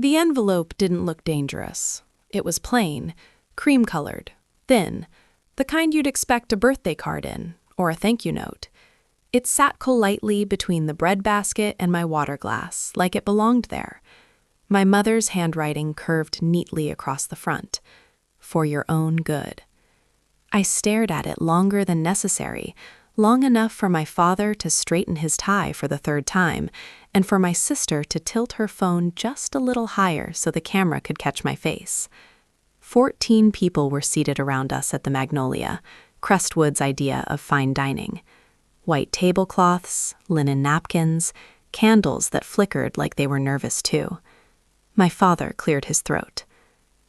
The envelope didn't look dangerous. It was plain, cream-colored, thin, the kind you'd expect a birthday card in, or a thank you note. It sat coldly between the breadbasket and my water glass, like it belonged there. My mother's handwriting curved neatly across the front. For your own good. I stared at it longer than necessary, long enough for my father to straighten his tie for the third time, and for my sister to tilt her phone just a little higher so the camera could catch my face. 14 people were seated around us at the Magnolia, Crestwood's idea of fine dining. White tablecloths, linen napkins, candles that flickered like they were nervous too. My father cleared his throat.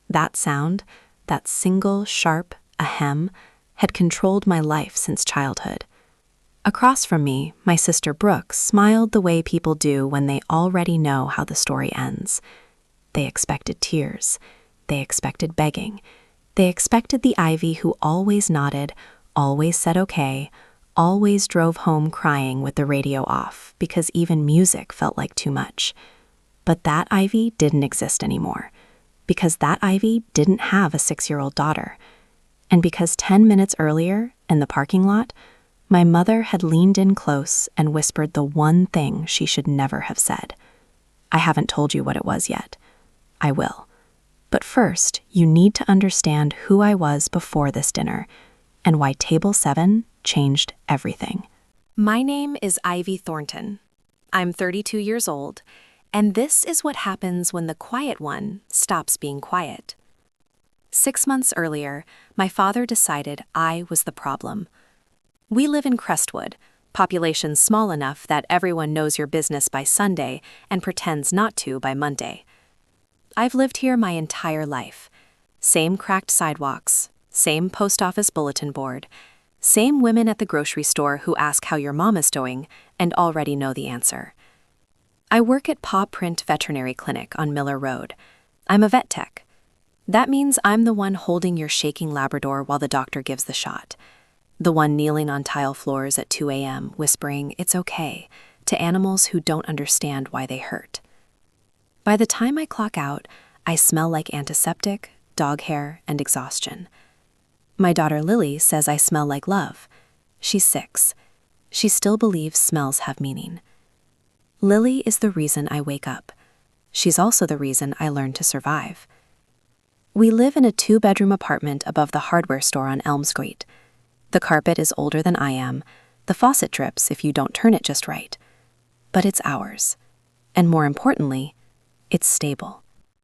That sound, that single, sharp ahem, had controlled my life since childhood. Across from me, my sister Brooke smiled the way people do when they already know how the story ends. They expected tears. They expected begging. They expected the Ivy who always nodded, always said okay, always drove home crying with the radio off because even music felt like too much. But that Ivy didn't exist anymore, because that Ivy didn't have a 6-year-old daughter. And because 10 minutes earlier, in the parking lot, my mother had leaned in close and whispered the one thing she should never have said. I haven't told you what it was yet. I will. But first, you need to understand who I was before this dinner, and why Table 7 changed everything. My name is Ivy Thornton. I'm 32 years old, and this is what happens when the quiet one stops being quiet. 6 months earlier, my father decided I was the problem. We live in Crestwood, population small enough that everyone knows your business by Sunday and pretends not to by Monday. I've lived here my entire life. Same cracked sidewalks, same post office bulletin board, same women at the grocery store who ask how your mom is doing and already know the answer. I work at Paw Print Veterinary Clinic on Miller Road. I'm a vet tech. That means I'm the one holding your shaking Labrador while the doctor gives the shot. The one kneeling on tile floors at 2 a.m. whispering, "It's okay," to animals who don't understand why they hurt. By the time I clock out, I smell like antiseptic, dog hair, and exhaustion. My daughter Lily says I smell like love. She's 6. She still believes smells have meaning. Lily is the reason I wake up. She's also the reason I learn to survive. We live in a 2-bedroom apartment above the hardware store on Elm Street. The carpet is older than I am. The faucet drips if you don't turn it just right. But it's ours. And more importantly, it's stable.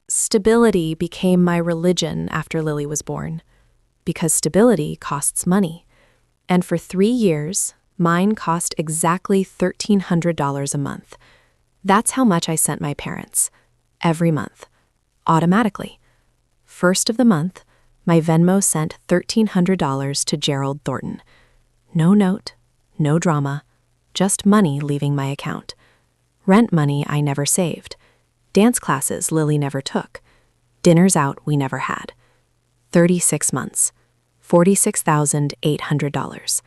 Stability became my religion after Lily was born, because stability costs money. And for 3 years, mine cost exactly $1,300 a month. That's how much I sent my parents, every month, automatically. First of the month, my Venmo sent $1,300 to Gerald Thornton. No note, no drama, just money leaving my account. Rent money I never saved. Dance classes Lily never took. Dinners out we never had. 36 months, $46,800.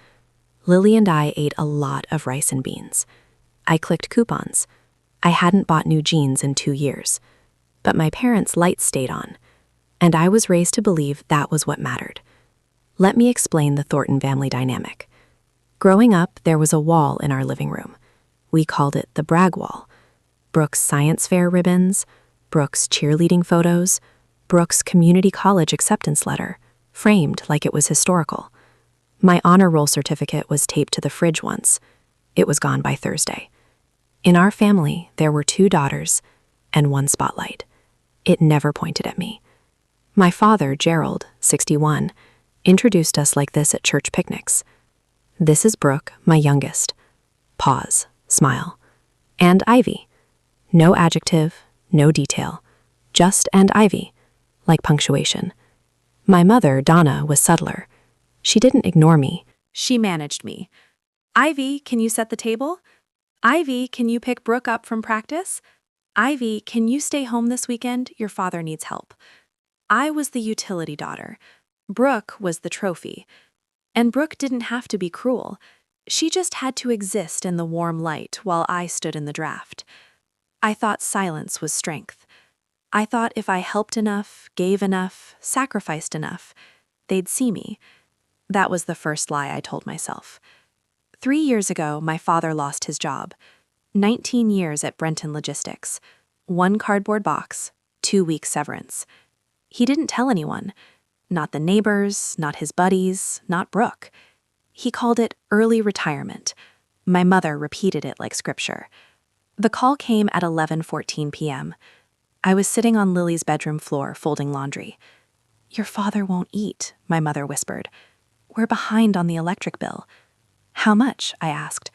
Lily and I ate a lot of rice and beans. I clicked coupons. I hadn't bought new jeans in 2 years. But my parents' lights stayed on, and I was raised to believe that was what mattered. Let me explain the Thornton family dynamic. Growing up, there was a wall in our living room. We called it the brag wall. Brooke's science fair ribbons, Brooke's cheerleading photos, Brooke's community college acceptance letter, framed like it was historical. My honor roll certificate was taped to the fridge once. It was gone by Thursday. In our family, there were 2 daughters and 1 spotlight. It never pointed at me. My father, Gerald, 61, introduced us like this at church picnics. This is Brooke, my youngest. Pause, smile. And Ivy. No adjective, no detail. Just and Ivy, like punctuation. My mother, Donna, was subtler. She didn't ignore me. She managed me. Ivy, can you set the table? Ivy, can you pick Brooke up from practice? Ivy, can you stay home this weekend? Your father needs help. I was the utility daughter. Brooke was the trophy. And Brooke didn't have to be cruel. She just had to exist in the warm light while I stood in the draft. I thought silence was strength. I thought if I helped enough, gave enough, sacrificed enough, they'd see me. That was the first lie I told myself. 3 years ago, my father lost his job. 19 years at Brenton Logistics. 1 cardboard box, 2 weeks severance. He didn't tell anyone. Not the neighbors, not his buddies, not Brooke. He called it early retirement. My mother repeated it like scripture. The call came at 11:14 p.m. I was sitting on Lily's bedroom floor folding laundry. "Your father won't eat," my mother whispered. "We're behind on the electric bill." "How much?" I asked.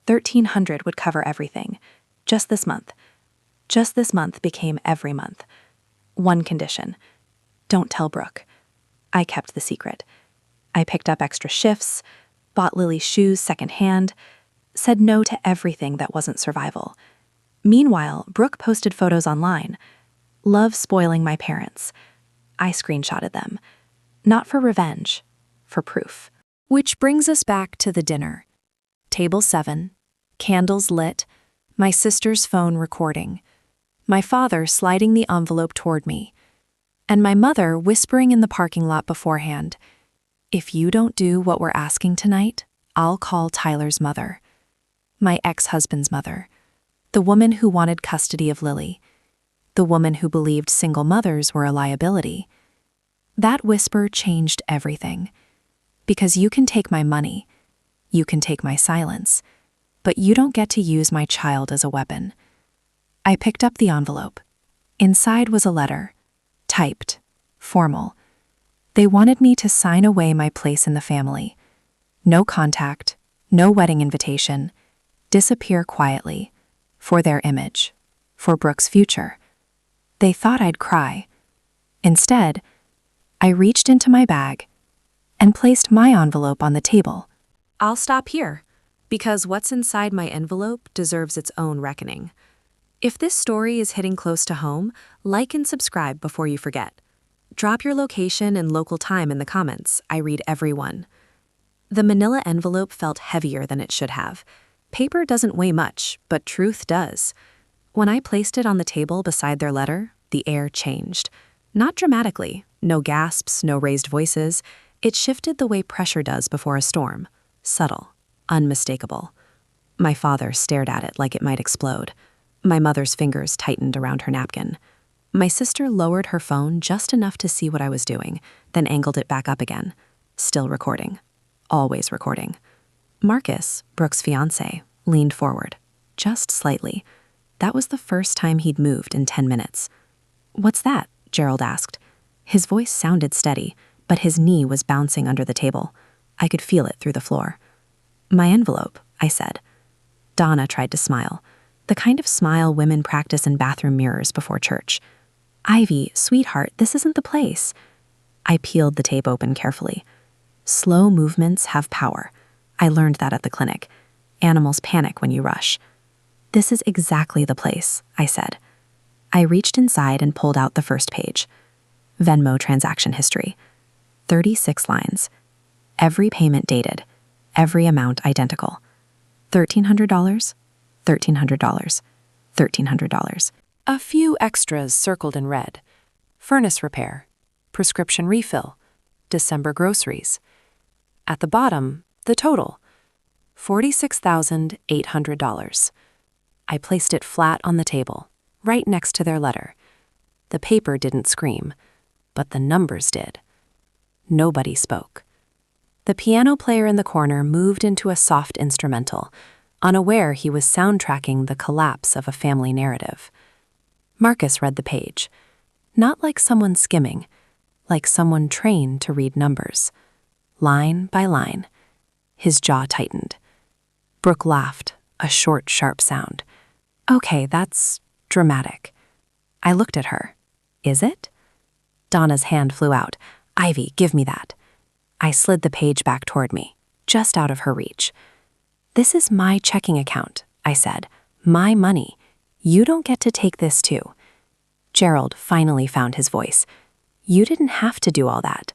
$1,300 would cover everything. Just this month. Just this month became every month. One condition. Don't tell Brooke. I kept the secret. I picked up extra shifts, bought Lily's shoes secondhand, said no to everything that wasn't survival. Meanwhile, Brooke posted photos online. Love spoiling my parents. I screenshotted them. Not for revenge, for proof. Which brings us back to the dinner. Table 7, candles lit, my sister's phone recording, my father sliding the envelope toward me, and my mother whispering in the parking lot beforehand, "If you don't do what we're asking tonight, I'll call Tyler's mother." My ex-husband's mother. The woman who wanted custody of Lily. The woman who believed single mothers were a liability. That whisper changed everything. Because you can take my money, you can take my silence, but you don't get to use my child as a weapon. I picked up the envelope. Inside was a letter, typed, formal. They wanted me to sign away my place in the family. No contact, no wedding invitation, disappear quietly, for their image, for Brooke's future. They thought I'd cry. Instead, I reached into my bag and placed my envelope on the table. I'll stop here, because what's inside my envelope deserves its own reckoning. If this story is hitting close to home, like and subscribe before you forget. Drop your location and local time in the comments. I read every one. The manila envelope felt heavier than it should have. Paper doesn't weigh much, but truth does. When I placed it on the table beside their letter, the air changed. Not dramatically, no gasps, no raised voices. It shifted the way pressure does before a storm. Subtle, unmistakable. My father stared at it like it might explode. My mother's fingers tightened around her napkin. My sister lowered her phone just enough to see what I was doing, then angled it back up again. Still recording. Always recording. Marcus, Brooke's fiancé, leaned forward. Just slightly. That was the first time he'd moved in 10 minutes. "What's that?" Gerald asked. His voice sounded steady, but his knee was bouncing under the table. I could feel it through the floor. "My envelope," I said. Donna tried to smile. The kind of smile women practice in bathroom mirrors before church. "Ivy, sweetheart, this isn't the place." I peeled the tape open carefully. Slow movements have power. I learned that at the clinic. Animals panic when you rush. "This is exactly the place," I said. I reached inside and pulled out the first page. Venmo transaction history. 36 lines. Every payment dated. Every amount identical. $1,300, $1,300, $1,300. A few extras circled in red. Furnace repair, prescription refill, December groceries. At the bottom, the total. $46,800. I placed it flat on the table, right next to their letter. The paper didn't scream, but the numbers did. Nobody spoke. The piano player in the corner moved into a soft instrumental, unaware he was soundtracking the collapse of a family narrative. Marcus read the page. Not like someone skimming, like someone trained to read numbers. Line by line. His jaw tightened. Brooke laughed, a short, sharp sound. "Okay, that's dramatic." I looked at her. "Is it?" Donna's hand flew out. "Ivy, give me that." I slid the page back toward me, just out of her reach. "This is my checking account," I said. "My money. You don't get to take this too." Gerald finally found his voice. "You didn't have to do all that."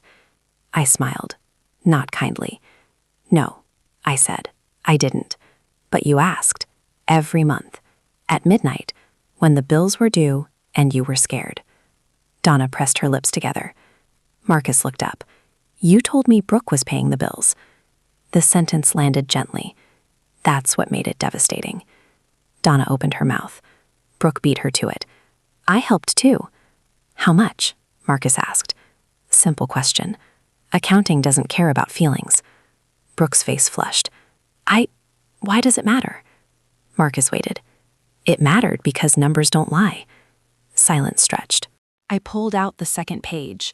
I smiled, not kindly. "No," I said, "I didn't. But you asked. Every month. At midnight, when the bills were due And you were scared. Donna pressed her lips together. Marcus looked up. You told me Brooke was paying the bills. The sentence landed gently. That's what made it devastating. Donna opened her mouth. Brooke beat her to it. I helped too. How much? Marcus asked. Simple question. Accounting doesn't care about feelings. Brooke's face flushed. Why does it matter? Marcus waited. It mattered because numbers don't lie. Silence stretched. I pulled out the second page.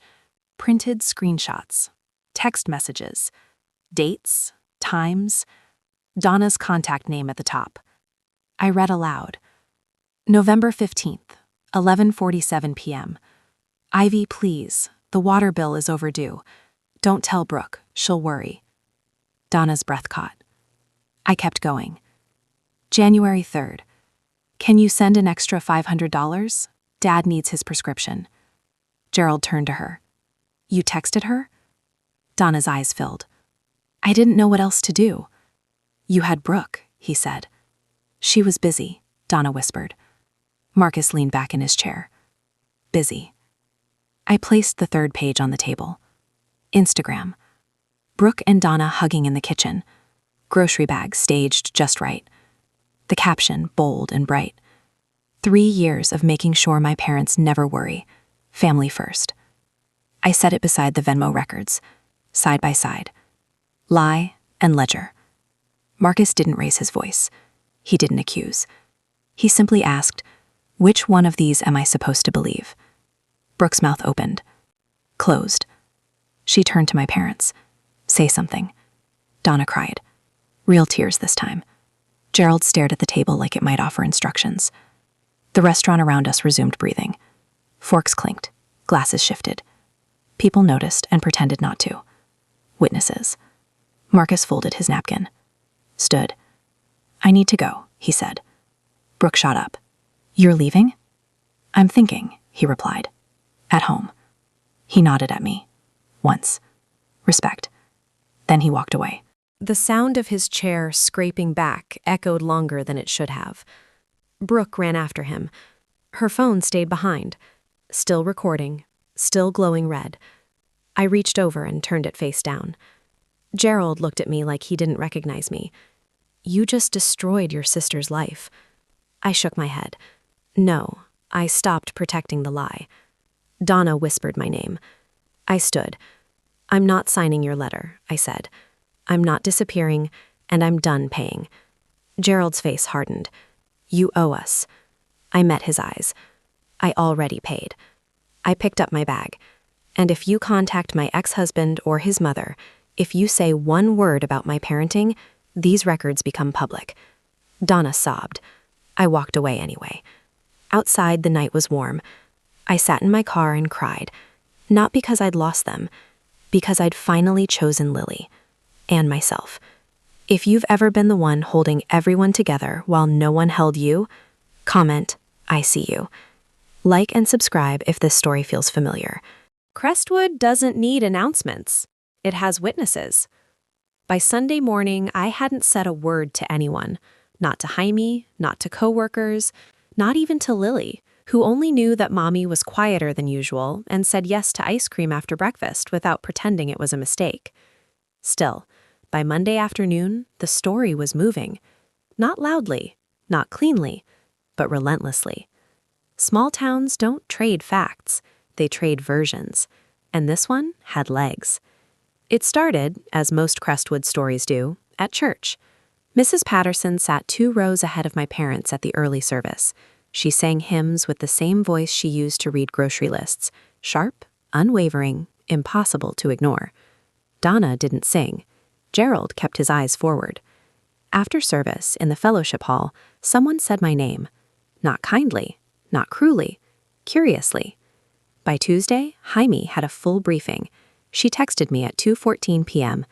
Printed screenshots. Text messages. Dates. Times. Donna's contact name at the top. I read aloud. November 15th, 11:47 p.m. Ivy, please. The water bill is overdue. Don't tell Brooke. She'll worry. Donna's breath caught. I kept going. January 3rd. Can you send an extra $500? Dad needs his prescription. Gerald turned to her. You texted her? Donna's eyes filled. I didn't know what else to do. You had Brooke, he said. She was busy, Donna whispered. Marcus leaned back in his chair. Busy. I placed the third page on the table. Instagram. Brooke and Donna hugging in the kitchen. Grocery bag staged just right. The caption bold and bright. 3 years of making sure my parents never worry. Family first. I set it beside the Venmo records, side by side. Lie and ledger. Marcus didn't raise his voice. He didn't accuse. He simply asked, which one of these am I supposed to believe? Brooke's mouth opened. Closed. She turned to my parents. Say something. Donna cried. Real tears this time. Gerald stared at the table like it might offer instructions. The restaurant around us resumed breathing. Forks clinked. Glasses shifted. People noticed and pretended not to. Witnesses. Marcus folded his napkin. Stood. I need to go, he said. Brooke shot up. You're leaving? I'm thinking, he replied. At home. He nodded at me. Once. Respect. Then he walked away. The sound of his chair scraping back echoed longer than it should have. Brooke ran after him. Her phone stayed behind. Still recording. Still glowing red. I reached over and turned it face down. Gerald looked at me like he didn't recognize me. You just destroyed your sister's life. I shook my head. No, I stopped protecting the lie. Donna whispered my name. I stood. I'm not signing your letter, I said. I'm not disappearing, and I'm done paying. Gerald's face hardened. You owe us. I met his eyes. I already paid. I picked up my bag. And if you contact my ex-husband or his mother, if you say one word about my parenting, these records become public. Donna sobbed. I walked away anyway. Outside, the night was warm. I sat in my car and cried. Not because I'd lost them, because I'd finally chosen Lily. And myself. If you've ever been the one holding everyone together while no one held you, comment, I see you. Like and subscribe if this story feels familiar. Crestwood doesn't need announcements. It has witnesses. By Sunday morning, I hadn't said a word to anyone. Not to Jaime, not to coworkers, not even to Lily, who only knew that Mommy was quieter than usual and said yes to ice cream after breakfast without pretending it was a mistake. Still, by Monday afternoon, the story was moving. Not loudly, not cleanly, but relentlessly. Small towns don't trade facts, they trade versions. And this one had legs. It started, as most Crestwood stories do, at church. Mrs. Patterson sat 2 rows ahead of my parents at the early service. She sang hymns with the same voice she used to read grocery lists, sharp, unwavering, impossible to ignore. Donna didn't sing. Gerald kept his eyes forward. After service, in the fellowship hall, someone said my name. Not kindly, not cruelly, curiously. By Tuesday, Jaime had a full briefing. She texted me at 2:14 p.m.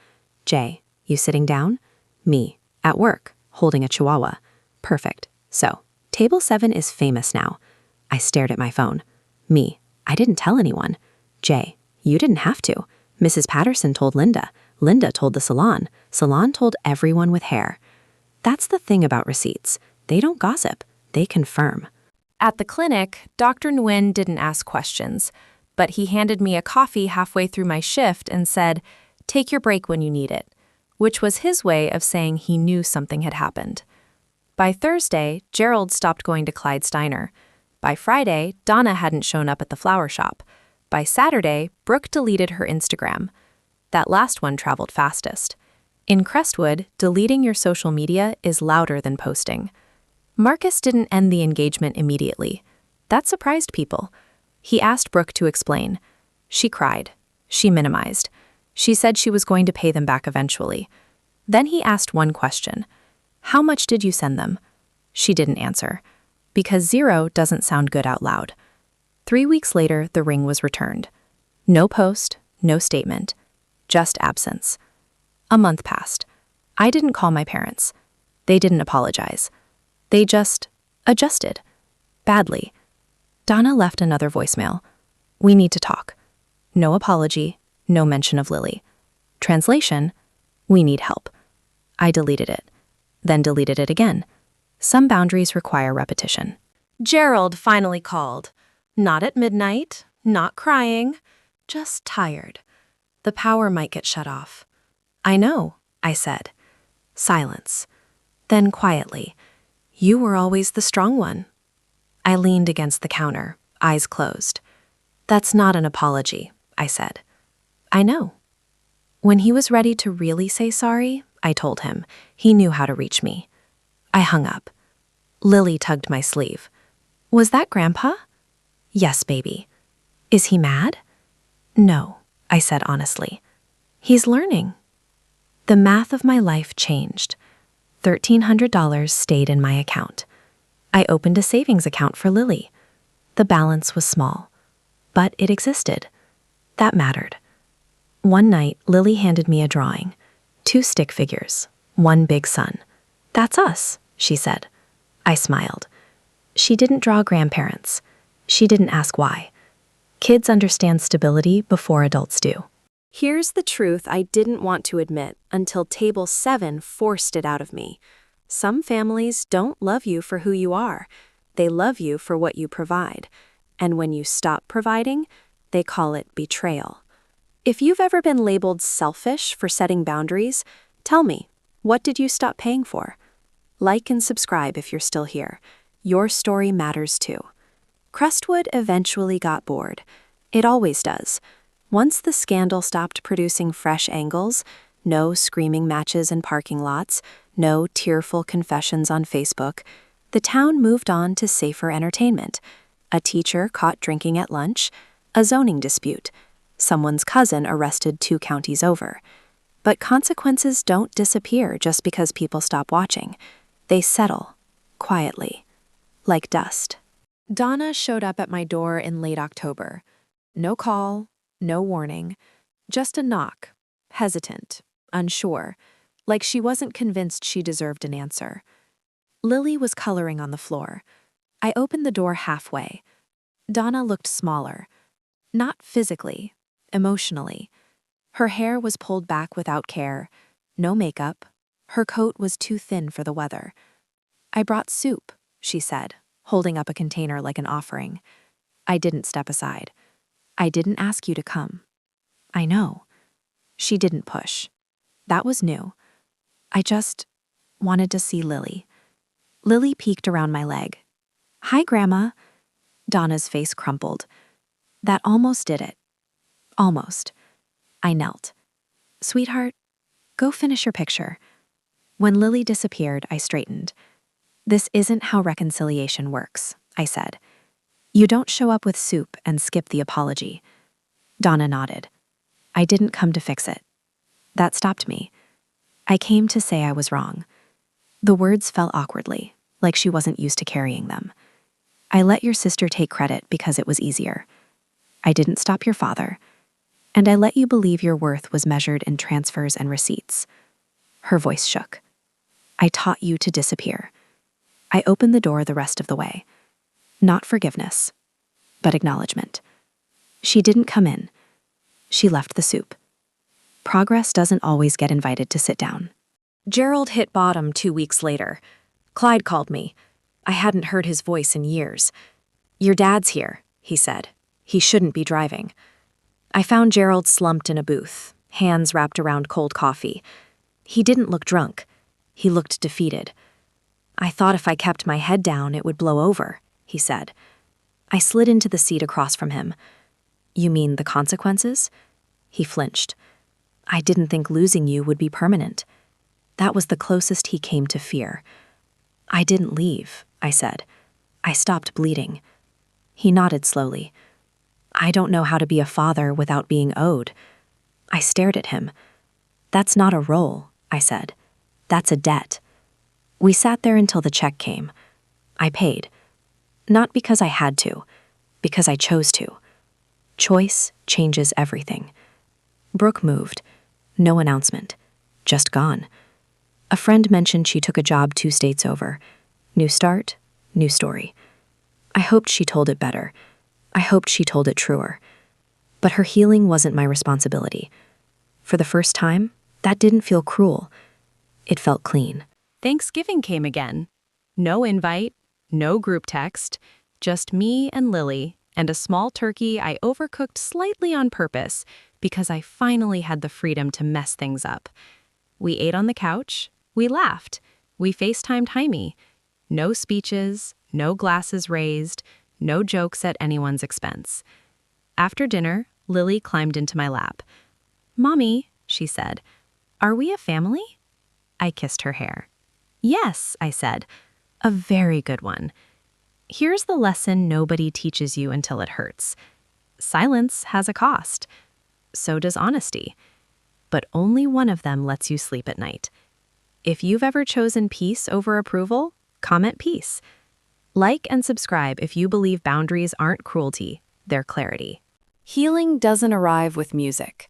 Jay, you sitting down? Me, at work, holding a chihuahua. Perfect. So, Table 7 is famous now. I stared at my phone. Me, I didn't tell anyone. Jay, you didn't have to. Mrs. Patterson told Linda. Linda told the salon. Salon told everyone with hair. That's the thing about receipts. They don't gossip. They confirm. At the clinic, Dr. Nguyen didn't ask questions, but he handed me a coffee halfway through my shift and said, "Take your break when you need it," which was his way of saying he knew something had happened. By Thursday, Gerald stopped going to Clyde's Diner. By Friday, Donna hadn't shown up at the flower shop. By Saturday, Brooke deleted her Instagram. That last one traveled fastest. In Crestwood, deleting your social media is louder than posting. Marcus didn't end the engagement immediately. That surprised people. He asked Brooke to explain. She cried. She minimized. She said she was going to pay them back eventually. Then he asked one question. "How much did you send them?" She didn't answer, because 0 doesn't sound good out loud. 3 weeks later, the ring was returned. No post, no statement, just absence. A month passed. I didn't call my parents. They didn't apologize. They just adjusted. Badly. Donna left another voicemail. "We need to talk." No apology, no mention of Lily. Translation: "We need help." I deleted it, then deleted it again. Some boundaries require repetition. Gerald finally called. Not at midnight, not crying, just tired. The power might get shut off. "I know," I said. Silence. Then quietly, "You were always the strong one." I leaned against the counter, eyes closed. "That's not an apology," I said. "I know." When he was ready to really say sorry, I told him. He knew how to reach me. I hung up. Lily tugged my sleeve. "Was that Grandpa?" "Yes, baby." "Is he mad?" "No," I said honestly. "He's learning." The math of my life changed. $1,300 stayed in my account. I opened a savings account for Lily. The balance was small, but it existed. That mattered. One night, Lily handed me a drawing. 2 stick figures, 1 big sun. "That's us," she said. I smiled. She didn't draw grandparents. She didn't ask why. Kids understand stability before adults do. Here's the truth I didn't want to admit until Table 7 forced it out of me. Some families don't love you for who you are. They love you for what you provide. And when you stop providing, they call it betrayal. If you've ever been labeled selfish for setting boundaries, tell me, what did you stop paying for? Like and subscribe if you're still here. Your story matters too. Crestwood eventually got bored. It always does. Once the scandal stopped producing fresh angles, no screaming matches in parking lots, no tearful confessions on Facebook, the town moved on to safer entertainment. A teacher caught drinking at lunch, a zoning dispute, someone's cousin arrested 2 counties over. But consequences don't disappear just because people stop watching. They settle, quietly, like dust. Donna showed up at my door in late October. No call, no warning, just a knock, hesitant, unsure, like she wasn't convinced she deserved an answer. Lily was coloring on the floor. I opened the door halfway. Donna looked smaller. Not physically, emotionally. Her hair was pulled back without care. No makeup. Her coat was too thin for the weather. "I brought soup," she said, holding up a container like an offering. I didn't step aside. "I didn't ask you to come." "I know." She didn't push. That was new. I just wanted to see Lily. Lily peeked around my leg. "Hi, Grandma." Donna's face crumpled. That almost did it. Almost. I knelt. "Sweetheart, go finish your picture." When Lily disappeared, I straightened. "This isn't how reconciliation works," I said. "You don't show up with soup and skip the apology." Donna nodded. "I didn't come to fix it." That stopped me. I came to say I was wrong. The words fell awkwardly, like she wasn't used to carrying them. "I let your sister take credit because it was easier. I didn't stop your father. And I let you believe your worth was measured in transfers and receipts." Her voice shook. "I taught you to disappear." I opened the door the rest of the way. Not forgiveness, but acknowledgement. She didn't come in. She left the soup. Progress doesn't always get invited to sit down. Gerald hit bottom 2 weeks later. Clyde called me. I hadn't heard his voice in years. "Your dad's here," he said. "He shouldn't be driving." I found Gerald slumped in a booth, hands wrapped around cold coffee. He didn't look drunk. He looked defeated. "I thought if I kept my head down, it would blow over," he said. I slid into the seat across from him. "You mean the consequences?" He flinched. "I didn't think losing you would be permanent." That was the closest he came to fear. "I didn't leave," I said. "I stopped bleeding." He nodded slowly. "I don't know how to be a father without being owed." I stared at him. "That's not a role," I said. "That's a debt." We sat there until the check came. I paid. Not because I had to, because I chose to. Choice changes everything. Brooke moved. No announcement. Just gone. A friend mentioned she took a job 2 states over. New start, new story. I hoped she told it better. I hoped she told it truer. But her healing wasn't my responsibility. For the first time, that didn't feel cruel. It felt clean. Thanksgiving came again. No invite, no group text, just me and Lily, and a small turkey I overcooked slightly on purpose because I finally had the freedom to mess things up. We ate on the couch, we laughed, we FaceTimed Jaime. No speeches, no glasses raised, no jokes at anyone's expense. After dinner, Lily climbed into my lap. "Mommy," she said, "are we a family?" I kissed her hair. "Yes," I said, "a very good one. Here's the lesson nobody teaches you until it hurts. Silence has a cost. So does honesty. But only one of them lets you sleep at night. If you've ever chosen peace over approval, comment peace. Like and subscribe if you believe boundaries aren't cruelty, they're clarity." Healing doesn't arrive with music.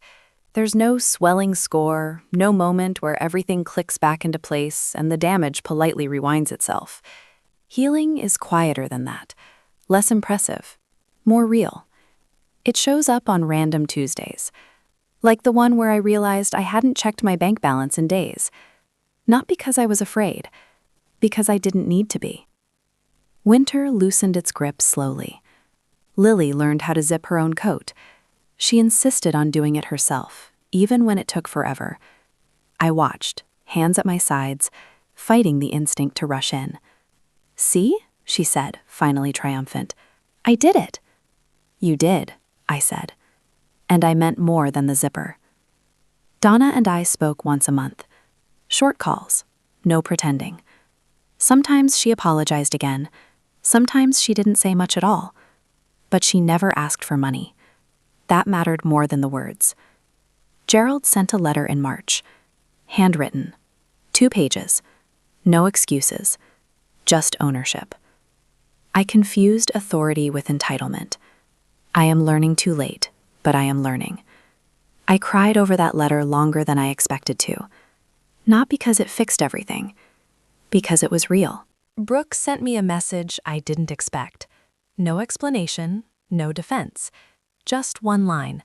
There's no swelling score, no moment where everything clicks back into place and the damage politely rewinds itself. Healing is quieter than that, less impressive, more real. It shows up on random Tuesdays, like the one where I realized I hadn't checked my bank balance in days. Not because I was afraid, because I didn't need to be. Winter loosened its grip slowly. Lily learned how to zip her own coat. She insisted on doing it herself, even when it took forever. I watched, hands at my sides, fighting the instinct to rush in. "See?" she said, finally triumphant. "I did it." "You did," I said. And I meant more than the zipper. Donna and I spoke once a month. Short calls, no pretending. Sometimes she apologized again. Sometimes she didn't say much at all. But she never asked for money. That mattered more than the words. Gerald sent a letter in March. Handwritten. 2 pages. No excuses. Just ownership. I confused authority with entitlement. I am learning too late, but I am learning. I cried over that letter longer than I expected to. Not because it fixed everything, because it was real. Brooke sent me a message I didn't expect. No explanation, no defense. Just one line.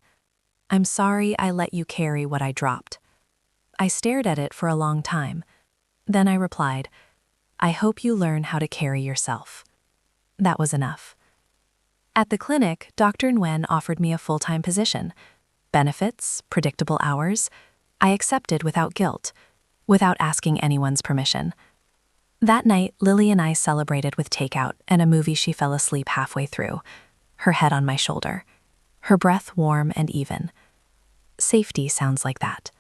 "I'm sorry I let you carry what I dropped." I stared at it for a long time. Then I replied, "I hope you learn how to carry yourself." That was enough. At the clinic, Dr. Nguyen offered me a full-time position. Benefits, predictable hours. I accepted without guilt, without asking anyone's permission. That night, Lily and I celebrated with takeout and a movie she fell asleep halfway through, her head on my shoulder, her breath warm and even. Safety sounds like that.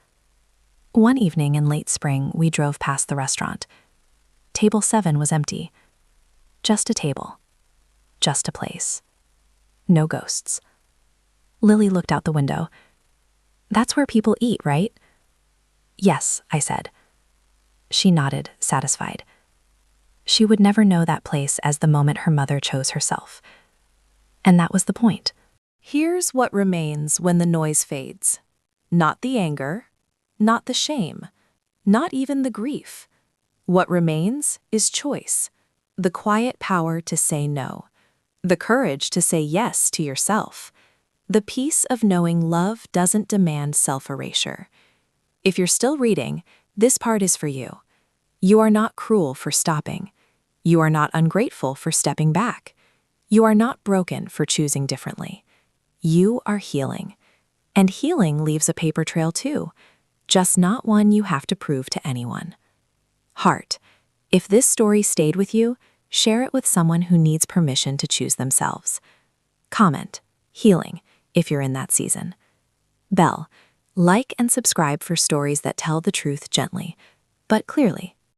One evening in late spring, we drove past the restaurant. Table 7 was empty. Just a table. Just a place. No ghosts. Lily looked out the window. "That's where people eat, right?" "Yes," I said. She nodded, satisfied. She would never know that place as the moment her mother chose herself. And that was the point. Here's what remains when the noise fades. Not the anger, not the shame, not even the grief. What remains is choice, the quiet power to say no, the courage to say yes to yourself, the peace of knowing love doesn't demand self-erasure. If you're still reading, this part is for you. You are not cruel for stopping. You are not ungrateful for stepping back. You are not broken for choosing differently. You are healing. And healing leaves a paper trail too, just not one you have to prove to anyone. Heart, if this story stayed with you, share it with someone who needs permission to choose themselves. Comment, healing, if you're in that season. Bell, like and subscribe for stories that tell the truth gently, but clearly.